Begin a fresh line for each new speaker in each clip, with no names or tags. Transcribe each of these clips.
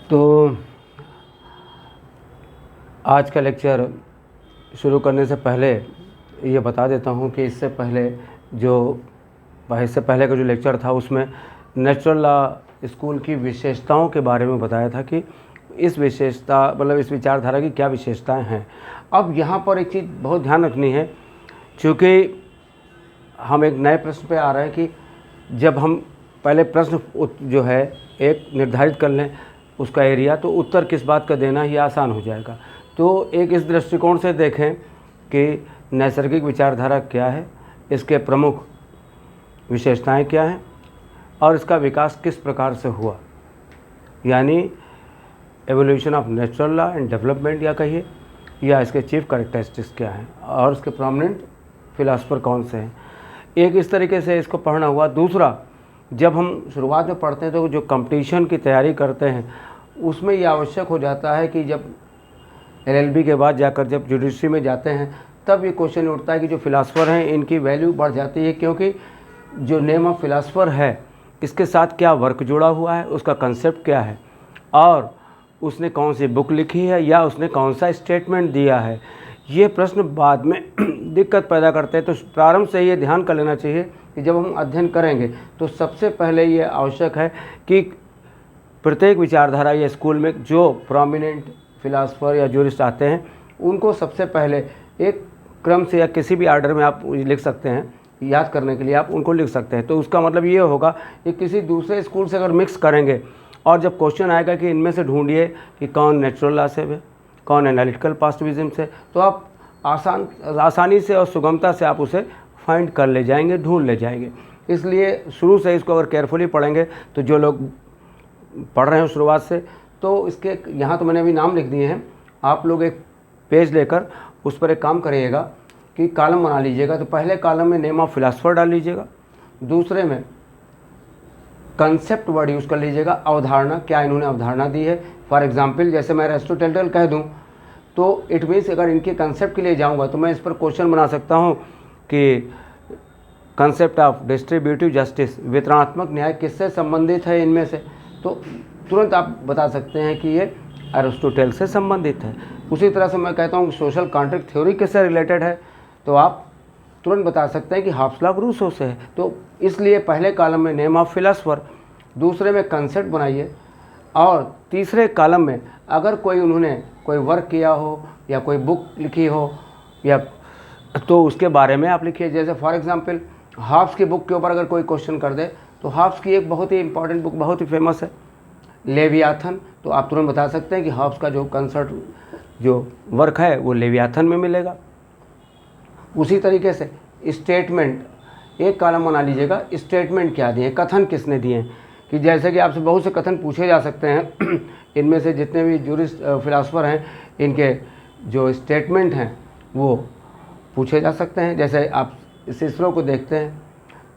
तो आज का लेक्चर शुरू करने से पहले ये बता देता हूँ कि इससे पहले का जो लेक्चर था उसमें नेचुरल लॉ स्कूल की विशेषताओं के बारे में बताया था कि इस विचारधारा की क्या विशेषताएं हैं। अब यहाँ पर एक चीज़ बहुत ध्यान रखनी है, क्योंकि हम एक नए प्रश्न पे आ रहे हैं कि जब हम पहले प्रश्न जो है एक निर्धारित कर लें उसका एरिया, तो उत्तर किस बात का देना ये आसान हो जाएगा। तो एक इस दृष्टिकोण से देखें कि नैसर्गिक विचारधारा क्या है, इसके प्रमुख विशेषताएं क्या हैं और इसका विकास किस प्रकार से हुआ, यानी evolution of natural law and development या कहिए, या इसके चीफ कैरेक्टरिस्टिक्स क्या हैं और उसके प्रोमिनेंट फिलासफर कौन से हैं। एक इस तरीके से इसको पढ़ना हुआ। दूसरा, जब हम शुरुआत में पढ़ते हैं तो जो कंपटीशन की तैयारी करते हैं उसमें ये आवश्यक हो जाता है कि जब LLB के बाद जाकर जब जुडिशरी में जाते हैं तब ये क्वेश्चन उठता है कि जो फिलासफ़र हैं इनकी वैल्यू बढ़ जाती है, क्योंकि जो नेम ऑफ फिलासफ़र है इसके साथ क्या वर्क जुड़ा हुआ है, उसका कंसेप्ट क्या है और उसने कौन सी बुक लिखी है या उसने कौन सा स्टेटमेंट दिया है। ये प्रश्न बाद में दिक्कत पैदा करते हैं। तो प्रारंभ से ये ध्यान कर लेना चाहिए कि जब हम अध्ययन करेंगे तो सबसे पहले ये आवश्यक है कि प्रत्येक विचारधारा या स्कूल में जो प्रोमिनेंट फिलासफर या जूरिस्ट आते हैं उनको सबसे पहले एक क्रम से या किसी भी आर्डर में आप लिख सकते हैं, याद करने के लिए आप उनको लिख सकते हैं। तो उसका मतलब ये होगा कि किसी दूसरे स्कूल से अगर मिक्स करेंगे और जब क्वेश्चन आएगा कि इनमें से ढूंढिए कि कौन नेचुरल लॉ से है, कौन एनालिटिकल पॉजिटिविज्म से, तो आप आसानी से और सुगमता से आप उसे फाइंड कर ले जाएंगे, ढूंढ ले जाएंगे। इसलिए शुरू से इसको अगर केयरफुली पढ़ेंगे तो जो लोग पढ़ रहे हैं शुरुआत से, तो इसके यहाँ तो मैंने अभी नाम लिख दिए हैं, आप लोग एक पेज लेकर उस पर एक काम करिएगा कि कॉलम बना लीजिएगा। तो पहले कॉलम में नेम ऑफ फिलासफर डाल लीजिएगा, दूसरे में कंसेप्ट वर्ड यूज़ कर लीजिएगा, अवधारणा, क्या इन्होंने अवधारणा दी है। फॉर एग्जांपल जैसे मैं एरिस्टोटेल कह दूं तो इट मीन्स अगर इनके कंसेप्ट के लिए जाऊंगा तो मैं इस पर क्वेश्चन बना सकता हूं कि कंसेप्ट ऑफ डिस्ट्रीब्यूटिव जस्टिस, वितरणात्मक न्याय किससे संबंधित है इनमें से, तो तुरंत आप बता सकते हैं कि ये एरिस्टोटेल से संबंधित है। उसी तरह से मैं कहता हूँ सोशल कॉन्ट्रैक्ट थ्योरी किससे रिलेटेड है, तो आप तुरंत बता सकते हैं कि हॉब्स लॉ ऑफ रूसो से है। तो इसलिए पहले कॉलम में नेम ऑफ फिलासफर, दूसरे में कंसेप्ट बनाइए और तीसरे कॉलम में अगर उन्होंने कोई वर्क किया हो या कोई बुक लिखी हो या तो उसके बारे में आप लिखिए। जैसे फॉर एग्जांपल हॉब्स की बुक के ऊपर अगर कोई क्वेश्चन कर दे तो हॉब्स की एक बहुत ही इंपॉर्टेंट बुक, बहुत ही फेमस है, लेवियाथन, तो आप तुरंत बता सकते हैं कि हॉब्स का जो वर्क है वो लेवियाथन में मिलेगा। उसी तरीके से स्टेटमेंट, एक कॉलम बना लीजिएगा, स्टेटमेंट क्या दिए, कथन किसने दिए हैं, कि जैसे कि आपसे बहुत से कथन पूछे जा सकते हैं इनमें से जितने भी जूरिस्ट फिलासफर हैं इनके जो स्टेटमेंट हैं वो पूछे जा सकते हैं। जैसे आप सिसरो को देखते हैं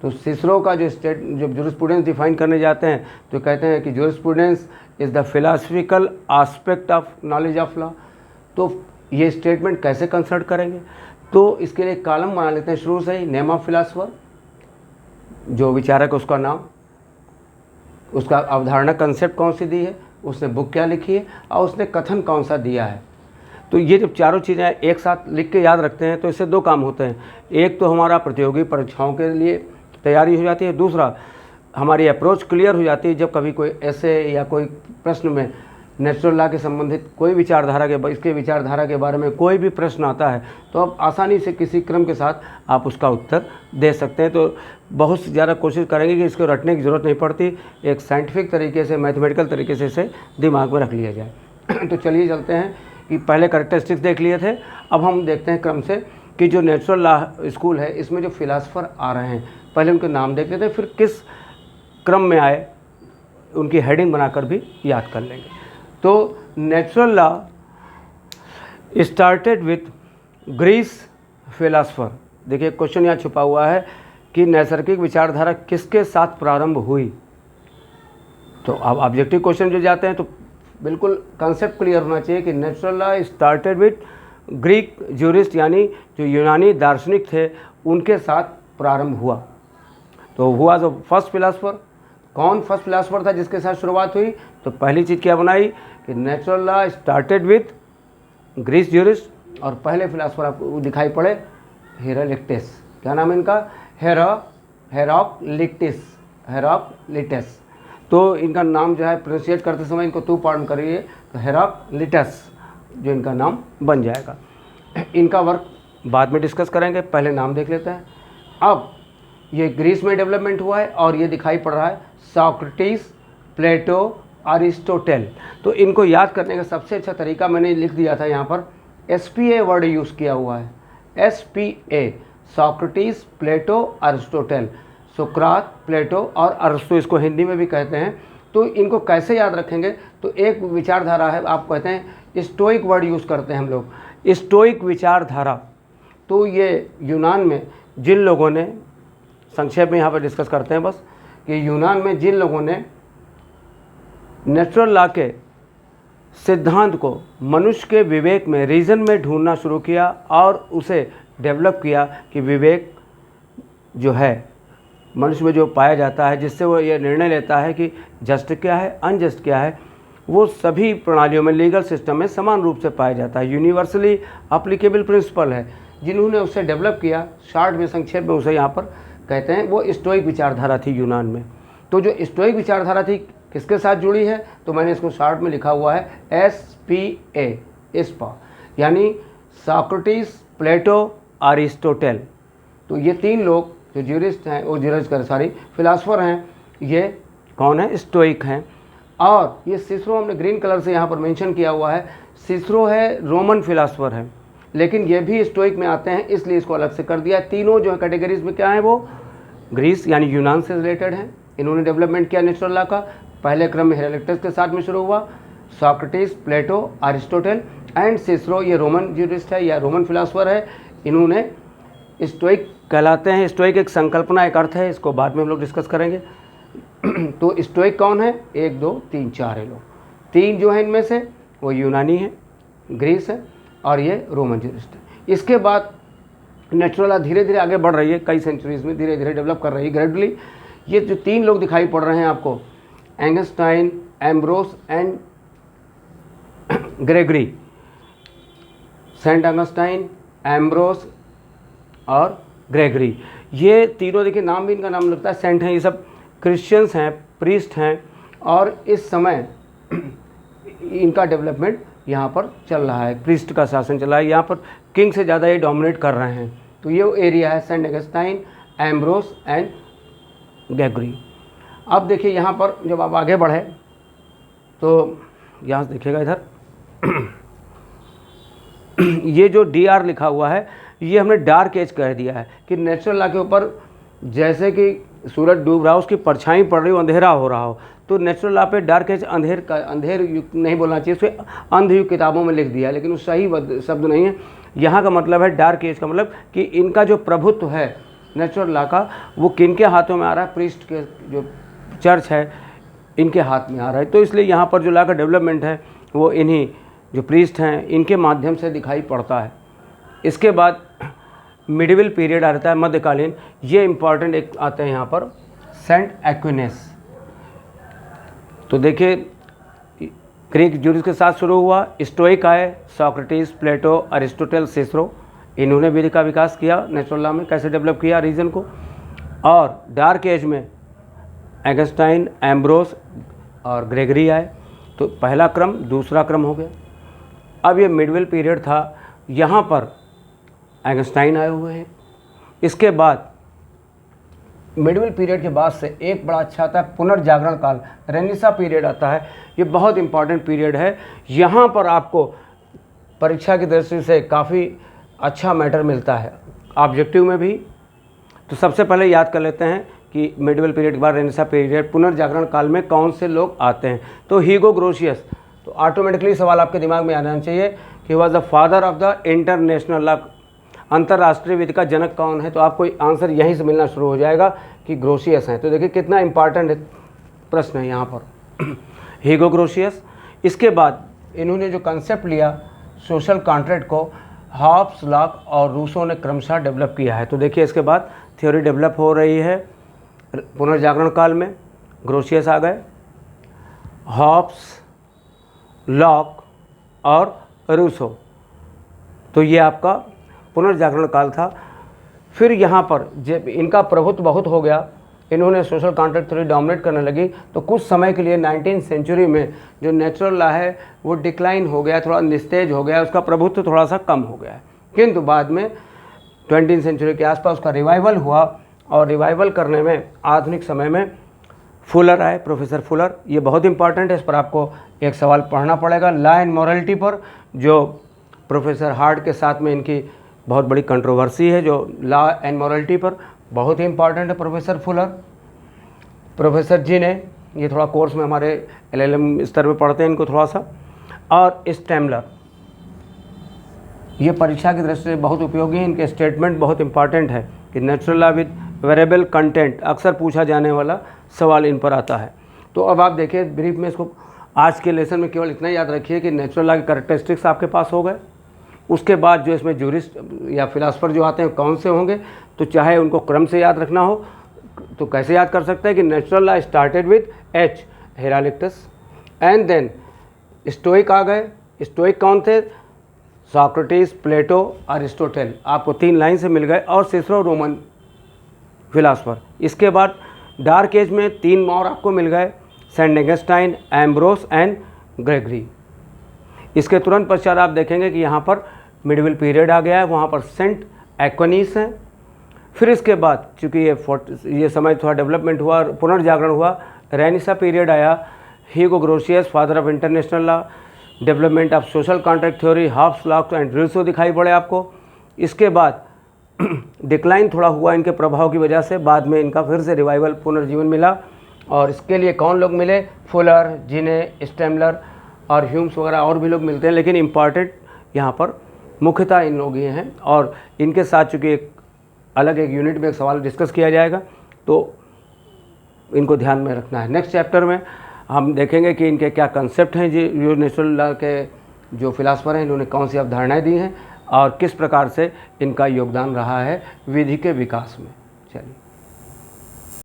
तो सिसरो का जो जूरिस्प्रूडेंस डिफाइन करने जाते हैं तो कहते हैं कि jurisprudence is the philosophical aspect of knowledge of law. तो ये स्टेटमेंट कैसे कंसल्ट करेंगे, तो इसके लिए कॉलम बना लेते हैं शुरू से ही, नेम ऑफ फिलासफर, जो विचारक उसका नाम, उसका अवधारणा कंसेप्ट कौन सी दी है, उसने बुक क्या लिखी है और उसने कथन कौन सा दिया है। तो ये जब चारों चीज़ें एक साथ लिख के याद रखते हैं तो इससे दो काम होते हैं। एक तो हमारा प्रतियोगी परीक्षाओं के लिए तैयारी हो जाती है, दूसरा हमारी अप्रोच क्लियर हो जाती है। जब कभी कोई ऐसे या कोई प्रश्न में नेचुरल लॉ के संबंधित कोई इसके विचारधारा के बारे में कोई भी प्रश्न आता है तो आप आसानी से किसी क्रम के साथ आप उसका उत्तर दे सकते हैं। तो बहुत ज़्यादा कोशिश करेंगे कि इसको रटने की ज़रूरत नहीं पड़ती, एक साइंटिफिक तरीके से, मैथमेटिकल तरीके से इसे दिमाग में रख लिया जाए। तो चलिए चलते हैं कि पहले कैरेक्टरिस्टिक्स देख लिए थे, अब हम देखते हैं क्रम से कि जो नेचुरल लॉ स्कूल है इसमें जो फिलासफ़र आ रहे हैं पहले उनके नाम देख लेते हैं, फिर किस क्रम में आए उनकी हेडिंग बनाकर भी याद कर लेंगे। तो natural law started with Greece philosopher. देखिए क्वेश्चन यहाँ छुपा हुआ है कि नैसर्गिक विचारधारा किसके साथ प्रारंभ हुई। तो अब ऑब्जेक्टिव क्वेश्चन जो जाते हैं तो बिल्कुल कंसेप्ट क्लियर होना चाहिए कि natural law started with Greek jurist, यानी जो यूनानी दार्शनिक थे उनके साथ प्रारंभ हुआ। तो हुआ जो फर्स्ट फिलासफर, कौन फर्स्ट फिलासफर था जिसके साथ शुरुआत हुई? तो पहली चीज़ क्या बनाई कि natural law started with Greece jurist, और पहले फिलासफर आपको दिखाई पड़े हेराक्लिटस। क्या नाम है इनका? हेराक्लिटस। तो इनका नाम जो है प्रोनाउंसिएट करते समय इनको टू पार्ट करिए तो हेराक्लिटस जो इनका नाम बन जाएगा। इनका वर्क बाद में डिस्कस करेंगे, पहले नाम देख लेते हैं। अब ये ग्रीस में डेवलपमेंट हुआ है और ये दिखाई पड़ रहा है सॉक्रेटिस, प्लेटो, अरिस्टोटल। तो इनको याद करने का सबसे अच्छा तरीका मैंने लिख दिया था यहाँ पर, SPA वर्ड यूज़ किया हुआ है, SPA, सॉक्रेटिस, प्लेटो, अरिस्टोटल। सुकरात, प्लेटो और अरस्तु इसको हिंदी में भी कहते हैं। तो इनको कैसे याद रखेंगे? तो एक विचारधारा है, आप कहते हैं स्टोइक वर्ड यूज़ करते हैं हम लोग, स्टोइक विचारधारा। तो ये यूनान में जिन लोगों ने, संक्षेप में यहाँ पर डिस्कस करते हैं बस, कि यूनान में जिन लोगों ने नेचुरल लॉ के सिद्धांत को मनुष्य के विवेक में, रीज़न में ढूंढना शुरू किया और उसे डेवलप किया कि विवेक जो है मनुष्य में जो पाया जाता है, जिससे वो ये निर्णय लेता है कि जस्ट क्या है, अनजस्ट क्या है, वो सभी प्रणालियों में, लीगल सिस्टम में समान रूप से पाया जाता है, यूनिवर्सली अप्लीकेबल प्रिंसिपल है। जिन्होंने उसे डेवलप किया, शॉर्ट में, संक्षेप में उसे यहाँ पर कहते हैं, वो स्टोइक विचारधारा थी यूनान में। तो जो स्टोइक विचारधारा थी किसके साथ जुड़ी है? तो मैंने इसको शॉर्ट में लिखा हुआ है SPA, इस्पा, यानी सॉक्रेटिस, प्लेटो, अरिस्टोटल। तो ये तीन लोग जो ज्यूरिस्ट हैं, वो फिलासफर हैं, ये कौन है? स्टोइक हैं। और ये सिसरो हमने ग्रीन कलर से यहाँ पर मेंशन किया हुआ है, सिसरो है रोमन फिलासफर है, लेकिन ये भी स्टोइक में आते हैं, इसलिए इसको अलग से कर दिया। तीनों जो है कैटेगरीज में क्या है, वो ग्रीस यानी यूनान से रिलेटेड हैं। इन्होंने डेवलपमेंट किया नेचुरल लॉ का। पहले क्रम में हेराक्लिटस के साथ में शुरू हुआ, Socrates, Plato, Aristotle and Cicero, ये रोमन ज्यूरिस्ट है या रोमन फिलासफर है। इन्होंने स्टोइक कहलाते हैं। स्टोइक एक संकल्पना, एक अर्थ है, इसको बाद में हम लोग डिस्कस करेंगे। तो स्टोइक कौन है? 1 2 3 4 है लोग। 3 जो है इनमें से वो यूनानी है, ग्रीस है और ये रोमन ज्यूरिस्ट है। इसके बाद नेचुरल लॉ धीरे धीरे आगे बढ़ रही है, कई सेंचुरीज में धीरे धीरे डेवलप कर रही है ग्रेजुअली। ये जो 3 लोग दिखाई पड़ रहे हैं आपको, Augustine, Ambrose and Gregory, Saint Augustine, Ambrose और ग्रेगरी, ये तीनों देखिए नाम भी इनका नाम लगता है सेंट हैं। ये सब क्रिश्चियंस हैं, प्रीस्ट हैं, और इस समय इनका डेवलपमेंट यहाँ पर चल रहा है, प्रीस्ट का शासन चल रहा है, यहाँ पर किंग से ज़्यादा ये डोमिनेट कर रहे हैं। तो ये एरिया है Saint Augustine, Ambrose and Gregory. अब देखिए यहाँ पर जब आप आगे बढ़े तो यहाँ से देखिएगा इधर ये जो DR लिखा हुआ है, ये हमने डार्क एज कह दिया है कि नेचुरल लॉ के ऊपर जैसे कि सूरज डूब रहा हो, उसकी परछाई पड़ रही हो, अंधेरा हो रहा हो, तो नेचुरल लॉ पे डार्क एज अंधेर युग नहीं बोलना चाहिए, उसे अंधयुग किताबों में लिख दिया, लेकिन वो सही शब्द नहीं है। यहाँ का मतलब है डार्क एज का मतलब कि इनका जो प्रभुत्व है नेचुरल लॉ का, वो किन के हाथों में आ रहा है? प्रीस्ट के, जो चर्च है, इनके हाथ में आ रहा है। तो इसलिए यहाँ पर जो लॉ का डेवलपमेंट है वो इन्हीं जो प्रीस्ट हैं इनके माध्यम से दिखाई पड़ता है। इसके बाद मिडिवल पीरियड आता है, मध्यकालीन। ये इम्पॉर्टेंट एक आते हैं यहाँ पर, सेंट एक्विनस। तो देखिए ग्रीक ज्यूरिस्ट के साथ शुरू हुआ, स्टोइक आए, सॉक्रेटिस, प्लेटो, अरिस्टोटल, सिसरो, इन्होंने विधि का विकास किया नेचुरल लॉ में, कैसे डेवलप किया रीजन को। और डार्क एज में एगस्टाइन, एम्ब्रोस और ग्रेगरी आए। तो पहला क्रम, दूसरा क्रम हो गया। अब ये मिडविल पीरियड था, यहाँ पर एगस्टाइन आए हुए हैं। इसके बाद मिडविल पीरियड के बाद से एक बड़ा अच्छा आता है पुनर्जागरण काल, रेनेसां पीरियड आता है। ये बहुत इंपॉर्टेंट पीरियड है। यहाँ पर आपको परीक्षा की दृष्टि से काफ़ी अच्छा मैटर मिलता है, ऑब्जेक्टिव में भी। तो सबसे पहले याद कर लेते हैं कि मिडविल पीरियड के बाद रेनेसां पीरियड, पुनर्जागरण काल में कौन से लोग आते हैं। तो ह्यूगो ग्रोशियस, तो ऑटोमेटिकली सवाल आपके दिमाग में आना चाहिए कि was the father of the international law, अंतर्राष्ट्रीय विधि का जनक कौन है। तो आपको आंसर यहीं से मिलना शुरू हो जाएगा कि ग्रोशियस हैं। तो देखिए कितना इंपॉर्टेंट प्रश्न है यहाँ पर, ह्यूगो ग्रोशियस। इसके बाद इन्होंने जो कंसेप्ट लिया सोशल कॉन्ट्रैक्ट को, हॉब्स, लॉक और रूसो ने क्रमशः डेवलप किया है। तो देखिए इसके बाद थ्योरी डेवलप हो रही है पुनर्जागरण काल में। ग्रोशियस आ गए, हॉब्स, लॉक और रूसो। तो ये आपका पुनर्जागरण काल था। फिर यहाँ पर जब इनका प्रभुत्व बहुत हो गया, इन्होंने सोशल कॉन्ट्रैक्ट थ्योरी डोमिनेट करने लगी, तो कुछ समय के लिए 19th सेंचुरी में जो नेचुरल लॉ है वो डिक्लाइन हो गया, थोड़ा निस्तेज हो गया, उसका प्रभुत्व थोड़ा सा कम हो गया है। किंतु बाद में 20th सेंचुरी के आसपास उसका रिवाइवल हुआ, और रिवाइवल करने में आधुनिक समय में फुलर आए, प्रोफेसर फुलर। ये बहुत इंपॉर्टेंट है, इस पर आपको एक सवाल पढ़ना पड़ेगा, लॉ एंड मॉरलिटी पर, जो प्रोफेसर हार्ड के साथ में इनकी बहुत बड़ी कंट्रोवर्सी है, जो लॉ एंड मॉरलिटी पर बहुत ही इंपॉर्टेंट है प्रोफेसर फुलर। प्रोफेसर जी ने, ये थोड़ा कोर्स में हमारे LLM स्तर पे पढ़ते हैं इनको थोड़ा सा, और स्टेमलर, ये परीक्षा की दृष्टि से बहुत उपयोगी है। इनके स्टेटमेंट बहुत इंपॉर्टेंट है कि natural law with variable content, अक्सर पूछा जाने वाला सवाल इन पर आता है। तो अब आप देखिए ब्रीफ में इसको, आज के लेसन में केवल इतना याद रखिए कि नेचुरल लॉ के कैरेक्टरिस्टिक्स आपके पास हो गए। उसके बाद जो इसमें जूरिस्ट या फिलासफर जो आते हैं कौन से होंगे, तो चाहे उनको क्रम से याद रखना हो तो कैसे याद कर सकते हैं कि natural law started with H, Heraclitus, and then stoic आ गए। स्टोइक कौन थे? सॉक्रेटिस, प्लेटो, अरिस्टोटेल, आपको 3 लाइन से मिल गए, और सिसरो, रोमन फिलासफर। इसके बाद डार्क एज में 3 और आपको मिल गए, Saint Augustine, Ambrose and Gregory. इसके तुरंत पश्चात आप देखेंगे कि यहाँ पर मिडिवल पीरियड आ गया है, वहाँ पर सेंट एक्विनीस हैं। फिर इसके बाद चूँकि ये समय थोड़ा डेवलपमेंट हुआ, पुनर्जागरण हुआ, रेनेसां पीरियड आया, Hugo Grotius, father of international law, development of social contract theory, Hobbes, Locke and Rousseau दिखाई पड़े आपको। इसके बाद डिक्लाइन थोड़ा हुआ इनके प्रभाव की वजह से, बाद में इनका फिर से रिवाइवल, पुनर्जीवन मिला। और इसके लिए कौन लोग मिले? फुलर, जिने, स्टेमलर और ह्यूम्स वगैरह और भी लोग मिलते हैं, लेकिन इम्पॉर्टेंट यहाँ पर मुख्यतः इन लोग ही हैं। और इनके साथ चूँकि एक अलग एक यूनिट में एक सवाल डिस्कस किया जाएगा, तो इनको ध्यान में रखना है। नेक्स्ट चैप्टर में हम देखेंगे कि इनके क्या कंसेप्ट हैं, जो नेचुरल लॉ के जो फिलासफर हैं इन्होंने कौन सी अवधारणाएँ दी हैं और किस प्रकार से इनका योगदान रहा है विधि के विकास में। चलिए।